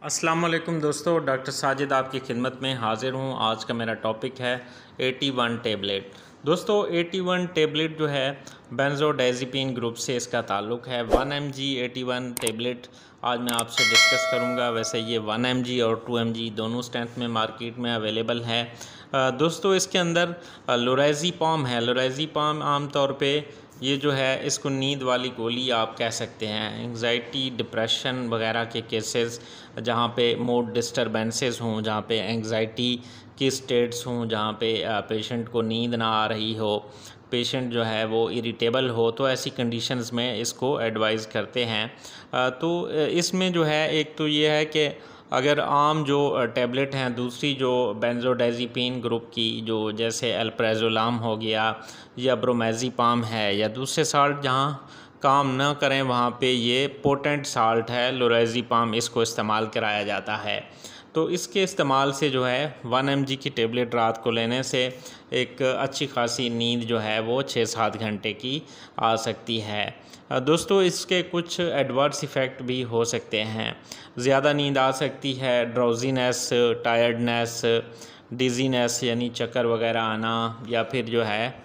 अस्सलाम वालेकुम दोस्तों, डॉक्टर साजिद आपकी खिदमत में हाज़िर हूँ। आज का मेरा टॉपिक है 81 टेबलेट। दोस्तों 81 टेबलेट जो है बेंजोडाइज़ेपिन ग्रुप से इसका ताल्लुक़ है। 1 mg 81 टेबलेट आज मैं आपसे डिस्कस करूँगा। वैसे ये 1 mg और 2 mg दोनों स्ट्रेंथ में मार्केट में अवेलेबल है। दोस्तों इसके अंदर लोराज़ेपाम है। लोराज़ेपाम आम तौर पे ये जो है इसको नींद वाली गोली आप कह सकते हैं। एंग्जाइटी, डिप्रेशन वगैरह के केसेस जहाँ पे मूड डिस्टरबेंसेस हों, जहाँ पे एंग्जाइटी की स्टेट्स हों, जहाँ पे पेशेंट को नींद ना आ रही हो, पेशेंट जो है वो इरिटेबल हो, तो ऐसी कंडीशंस में इसको एडवाइज़ करते हैं। तो इसमें जो है एक तो ये है कि अगर आम जो टैबलेट हैं, दूसरी जो बेंजोडाइज़ेपिन ग्रुप की जो जैसे अल्प्राज़ोलाम हो गया या ब्रोमाज़ेपाम है या दूसरे साल्ट जहाँ काम न करें वहाँ पे ये पोटेंट साल्ट है लोराज़ेपाम, इसको इस्तेमाल कराया जाता है। तो इसके इस्तेमाल से जो है 1 mg की टेबलेट रात को लेने से एक अच्छी खासी नींद जो है वो 6-7 घंटे की आ सकती है। दोस्तों इसके कुछ एडवर्स इफ़ेक्ट भी हो सकते हैं। ज़्यादा नींद आ सकती है, ड्राउज़ीनेस, टायर्डनेस, डिज़ीनेस यानी चक्कर वगैरह आना, या फिर जो है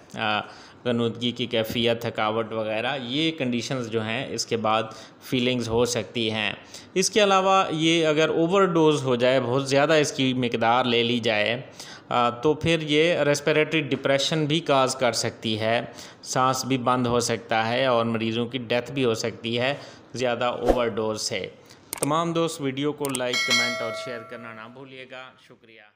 गनुदगी की कैफियत, थकावट वगैरह, ये कंडीशंस जो हैं इसके बाद फीलिंग्स हो सकती हैं। इसके अलावा ये अगर ओवरडोज़ हो जाए, बहुत ज़्यादा इसकी मिकदार ले ली जाए, तो फिर ये रेस्पिरेटरी डिप्रेशन भी काज कर सकती है, सांस भी बंद हो सकता है और मरीज़ों की डेथ भी हो सकती है ज़्यादा ओवरडोज से। तमाम दोस्त वीडियो को लाइक, कमेंट और शेयर करना ना भूलिएगा। शुक्रिया।